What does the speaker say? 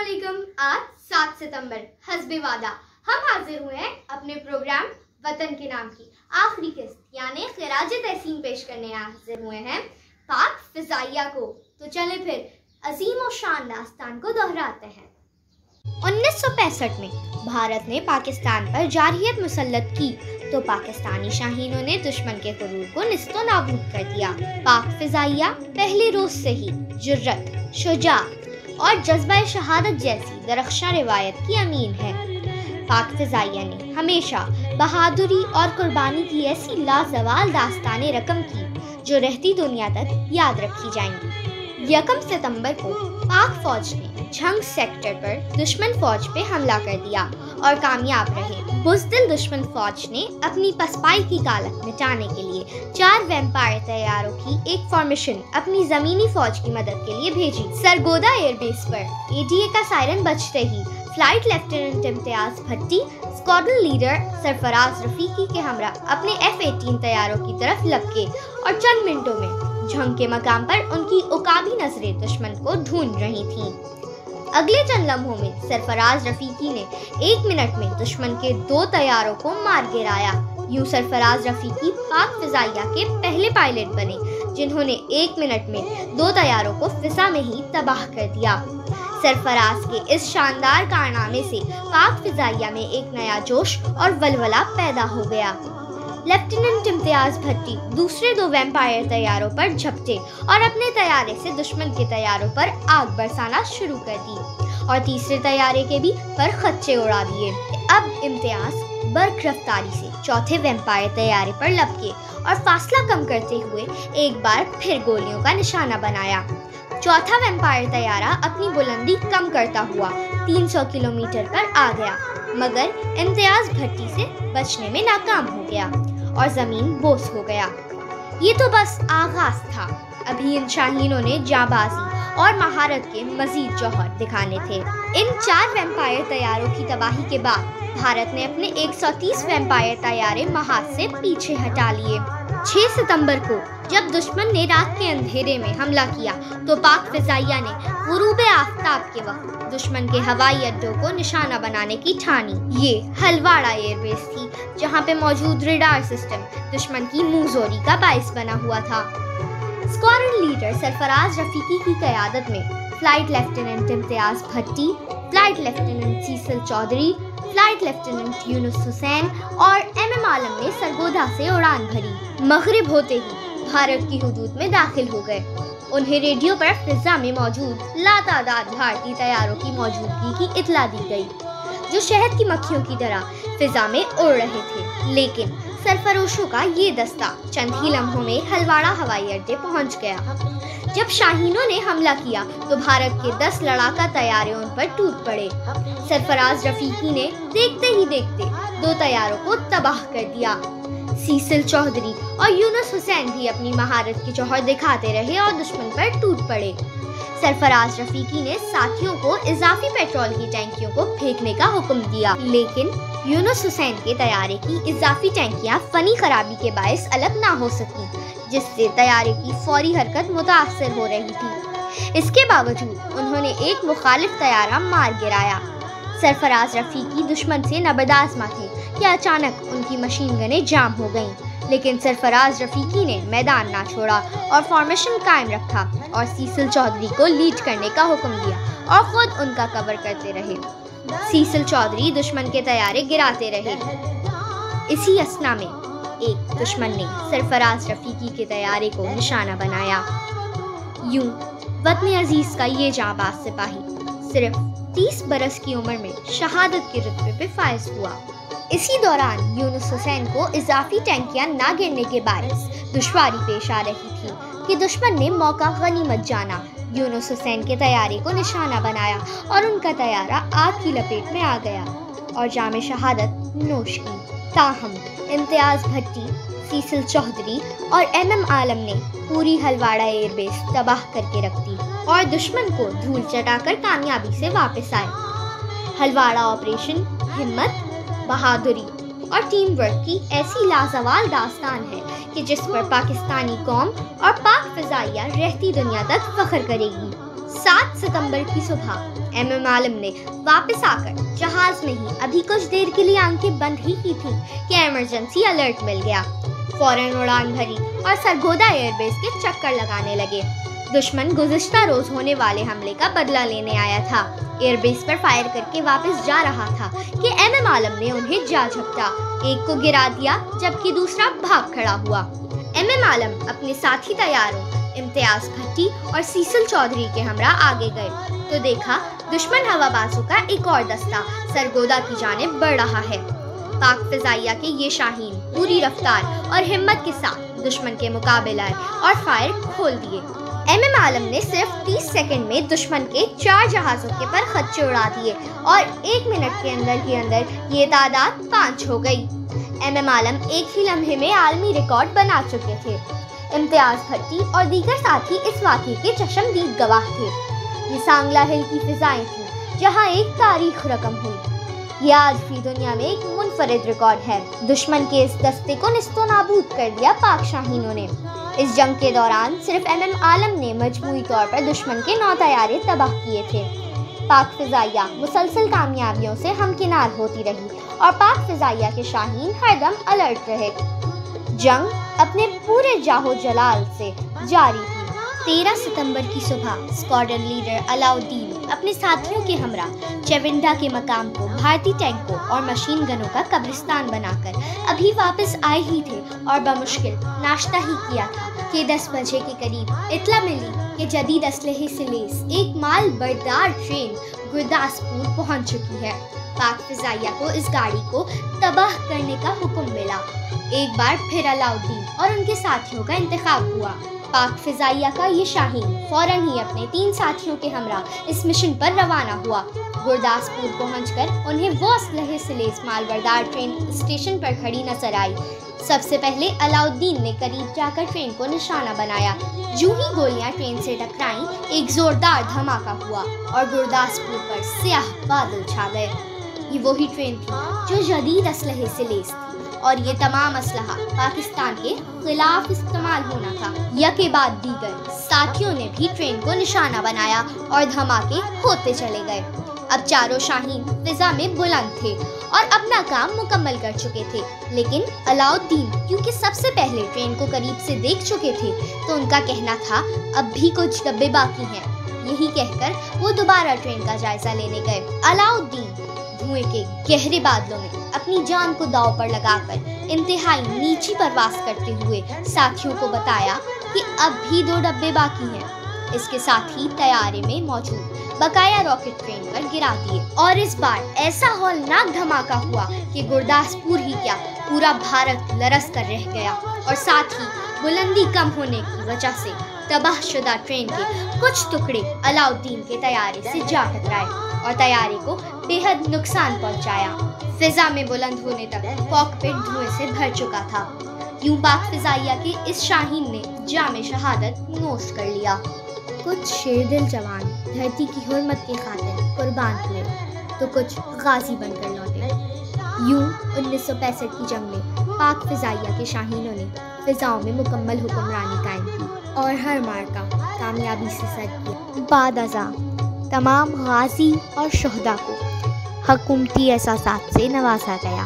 अस्सलामुअलैकुम। आज 7 सितंबर हस्ब वादा हम हाजिर हुए हैं अपने प्रोग्राम वतन के नाम की आखिरी किस्त यानी खिराज तहसीन पेश करने हाजिर हुए हैं पाक फिजाइया को। तो चले फिर अजीम और शान दास्तान को दोहराते हैं। 1965 में भारत ने पाकिस्तान पर जारहियत मुसल्लत की तो पाकिस्तानी शाहीनों ने दुश्मन के गुरूर को निस्तो नाबूद कर दिया। पाक फिजाइया पहले रोज से ही जुर्रत, शुजाअत और जज्बा शहादत जैसी दरख्शां रिवायत की अमीन है। पाक फिजाइया ने हमेशा बहादुरी और कुर्बानी की ऐसी लाजवाल दास्ताने रकम की जो रहती दुनिया तक याद रखी जाएंगी। 1 सितंबर को पाक फौज ने झंग सेक्टर पर दुश्मन फौज पे हमला कर दिया और कामयाब रहे। बुज़दिल दुश्मन फौज ने अपनी पसपाई की कालक मिटाने के लिए 4 वैम्पायर तैयारों की एक फॉर्मेशन अपनी जमीनी फौज की मदद के लिए भेजी। सरगोदा एयरबेस पर एडीए का सायरन बजते ही फ्लाइट लेफ्टिनेंट इम्तियाज भट्टी स्क्वाड्रन लीडर सरफराज रफीकी के हमरा अपने F-18 तैयारों की तरफ लपके और चंद मिनटों में झंग के मकाम पर उनकी उकाबी नजरें दुश्मन को ढूंढ रही थीं। अगले चंद लम्हों में सरफराज रफीकी ने 1 मिनट में दुश्मन के 2 तैयारों को मार गिराया। यूं सरफराज रफीकी पाक फिजाइया के पहले पायलट बने जिन्होंने 1 मिनट में 2 तैयारों को फिजा में ही तबाह कर दिया। सरफराज के इस शानदार कारनामे से पाक फिजाइया में एक नया जोश और वलवला पैदा हो गया। लेफ्टिनेंट इम्तियाज भट्टी दूसरे 2 वैम्पायर तैयारों पर झपटे और अपने तैयारे से दुश्मन के तैयारों पर आग बरसाना शुरू कर दी और तीसरे तैयारे के भी पर खच्चे उड़ा दिए। अब इम्तियाज बर्क रफ्तारी से चौथे वैम्पायर तैयारे पर लपके और फासला कम करते हुए एक बार फिर गोलियों का निशाना बनाया। चौथा वैम्पायर तैयारा अपनी बुलंदी कम करता हुआ 300 किलोमीटर पर आ गया मगर इम्तियाज भट्टी से बचने में नाकाम हो गया और जमीन बोस हो गया। ये तो बस आगाज था। अभी इन शाहीनों ने जाबाजी और महारत के मजीद जौहर दिखाने थे। इन 4 वैम्पायर तैयारों की तबाही के बाद भारत ने अपने 130 वैम्पायर तैयारे महाज से पीछे हटा लिए। 6 सितंबर को जब दुश्मन ने रात के अंधेरे में हमला किया तो पाक फिजाइया ने गुरूबे आफ्ताब के वक्त दुश्मन के हवाई अड्डों को निशाना बनाने की ठानी। ये हलवाड़ा एयरबेस थी जहां पे मौजूद रेडार सिस्टम दुश्मन की मुंहजोरी का बाइस बना हुआ था। स्क्वाड्रन लीडर सरफराज रफीकी की क़यादत में flight lieutenant Imtiaz Bhatti, flight lieutenant Cecil Chaudhry, flight lieutenant Younus Hussain और MM आलम ने सरगोदा से उड़ान भरी। मगरिब होते ही भारत की हुदूद में दाखिल हो गए। उन्हें रेडियो पर फिजा में मौजूद लातादाद भारतीय तैयारों की मौजूदगी की इत्तला दी गई जो शहद की मक्खियों की तरह फिजा में उड़ रहे थे। लेकिन सरफरोशों का ये दस्ता चंद ही लम्हों में हलवाड़ा हवाई अड्डे पहुंच गया। जब शाहीनों ने हमला किया तो भारत के 10 लड़ाका तैयारे उन पर टूट पड़े। सरफराज रफीकी ने देखते ही देखते 2 तैयारों को तबाह कर दिया। सीसल चौधरी और यूनुस हुसैन भी अपनी महारत की जौहर दिखाते रहे और दुश्मन पर टूट पड़े। सरफराज रफीकी ने साथियों को इजाफी पेट्रोल की टैंकियों को फेंकने का हुक्म दिया लेकिन यूनुस हुसैन के तैयारे की इजाफी टैंकियां फनी खराबी के बायस अलग ना हो सकी जिससे तैयारे की फौरी हरकत मुतासर हो रही थी। इसके बावजूद उन्होंने एक मुखालिफ तैयारा मार गिराया। सरफराज रफीकी दुश्मन से नबरदाज़मा थे कि अचानक उनकी मशीन गनें जाम हो गईं लेकिन सरफराज रफीकी ने मैदान ना छोड़ा और फॉर्मेशन कायम रखा और सीसल चौधरी को लीड करने का हुक्म दिया और खुद उनका कवर करते रहे। सीसल चौधरी दुश्मन के तैयारे गिराते रहे। इसी असना में एक दुश्मन ने सरफराज रफीकी के तैयारे को निशाना बनाया। यूं वतन अजीज का ये जांबाज सिपाही सिर्फ 30 बरस की उम्र में शहादत के रुतबे पे फायज हुआ। इसी दौरान यूनुस हुसैन को इजाफी टैंकियां ना गिरने के बायस दुश्वारी पेश आ रही थी कि दुश्मन ने मौका गनीमत जाना। यूनुस हुसैन के तैयारे को निशाना बनाया और उनका तैयारा आग की लपेट में आ गया और जामे शहादत नोश की। ताहम इम्तियाज भट्टी, सीसल चौधरी और MM आलम ने पूरी हलवाड़ा एयरबेस तबाह करके रख दी और दुश्मन को धूल चटाकर कामयाबी से वापस आए। हलवाड़ा ऑपरेशन हिम्मत, बहादुरी और टीम वर्क की ऐसी लाजवाल दास्तान है कि जिस पर पाकिस्तानी कौम और पाक फिजाइया रहती दुनिया तक फख्र करेगी। 7 सितंबर की सुबह एमएम आलम ने वापस आकर जहाज में ही अभी कुछ देर के लिए आंखें बंद ही की थी कि इमरजेंसी अलर्ट मिल गया। फौरन उड़ान भरी और सरगोदा एयरबेस के चक्कर लगाने लगे। दुश्मन गुज़िश्ता रोज होने वाले हमले का बदला लेने आया था। एयरबेस पर फायर करके वापस जा रहा था कि एमएम आलम ने उन्हें जा झपटा। एक को गिरा दिया जबकि दूसरा भाग खड़ा हुआ। एमएम आलम अपने साथी तैयारों इम्तियाज भट्टी और सीसल चौधरी के हमरा आगे गए तो देखा दुश्मन हवाबाजों का एक और दस्ता सरगोदा की जानिब बढ़ रहा है। पाक फिजाइया के ये शाहीन पूरी रफ्तार और हिम्मत के साथ दुश्मन के मुकाबले आए और फायर खोल दिए। एमएम आलम ने सिर्फ 30 सेकंड में दुश्मन के 4 जहाजों के पर खच्चे उड़ा दिए और 1 मिनट के अंदर ये तादाद 5 हो गई। एमएम आलम एक ही लम्हे में आलमी रिकॉर्ड बना चुके थे। इम्तियाज भट्टी और दीगर साथी इस वाक़े के चश्मदीद गवाह थे। ये सांगला हिल की फिजाएं थीं जहां एक तारीख रकम हुई। ये आज भी दुनिया में एक मुनफरिद रिकॉर्ड है। दुश्मन के इस दस्ते को निस्तो नाबूद कर दिया पाक शाहीनों ने। इस जंग के दौरान सिर्फ एमएम आलम ने मजमूई तौर पर दुश्मन के 9 तैयारे तबाह किए थे। पाक फिजाइया मुसलसल कामयाबियों से हमकिनार होती रही और पाक फिजाइया के शाहीन हरदम अलर्ट रहे। जंग अपने पूरे जाहो जलाल से जारी थी। 13 सितंबर की सुबह स्क्वाड्रन लीडर अलाउद्दीन अपने साथियों के हमरा चेविंडा के मकाम को भारतीय टैंकों और मशीन गनों का कब्रिस्तान बनाकर अभी वापस आए ही थे और बमुश्किल नाश्ता ही किया था कि 10 बजे के करीब इत्तला मिली कि जदीद असलहे से लैस एक माल बरदार ट्रेन गुरदासपुर पहुंच चुकी है। पाक फिजाइया को इस गाड़ी को तबाह करने का हुक्म मिला। एक बार फिर अलाउद्दीन और उनके साथियों का इंतखाब हुआ। पाक फिजाइया का ये शाहीन फौरन ही अपने 3 साथियों के हमरा इस मिशन पर रवाना हुआ। गुरदासपुर पहुंचकर उन्हें वो असलहे से लैस मालबरदार ट्रेन स्टेशन पर खड़ी नजर आई। सबसे पहले अलाउद्दीन ने करीब जाकर ट्रेन को निशाना बनाया। जूं ही गोलियां ट्रेन से टकराईं, एक जोरदार धमाका हुआ और गुरदासपुर पर स्याह बादल छा गए। ये वही ट्रेन थी जो जदीद असलहे से लैस थी और ये तमाम असलहा पाकिस्तान के खिलाफ इस्तेमाल होना था। यके बाद दीगर साथियों ने भी ट्रेन को निशाना बनाया और धमाके होते चले गए। अब चारों शाहीन फिजा में बुलंद थे और अपना काम मुकम्मल कर चुके थे, लेकिन अलाउद्दीन क्योंकि सबसे पहले ट्रेन को करीब से देख चुके थे तो उनका कहना था अब भी कुछ डब्बे बाकी हैं। यही कहकर वो दोबारा ट्रेन का जायजा लेने गए। अलाउद्दीन धुएं के गहरे बादलों में अपनी जान को दांव पर लगाकर इंतहाई नीची परवास करते हुए साथियों को बताया कि अब भी 2 डब्बे बाकी हैं। इसके साथ ही तैयारे में मौजूद बकाया रॉकेट ट्रेन पर गिरा दिए और इस बार ऐसा हौलनाक धमाका हुआ कि गुरदासपुर ही क्या पूरा भारत लरस कर रह गया और साथ ही बुलंदी कम होने की वजह से तबाहशुदा ट्रेन के कुछ टुकड़े अलाउद्दीन के तैयारे से जा टकराए और तैयारे को बेहद नुकसान पहुंचाया। फिजा में बुलंद होने तक कॉकपिट धुएं से भर चुका था। यूं पाक फिजाइया के इस शाहीन ने जामे शहादत नोश कर लिया। कुछ शेरदिल जवान धरती की हुर्मत की खातिर कुर्बान हुए तो कुछ गाजी बनकर लौटे। यूं 1965 की जंग में पाक फिजाइया के शाहीनों ने फिजाओं में मुकम्मल हुक्मरानी कायम की और हर मार्का कामयाबी से सर किया। बाद अज़ा तमाम गाजी और शुहदा को हकूमती एहसासात से नवाजा गया।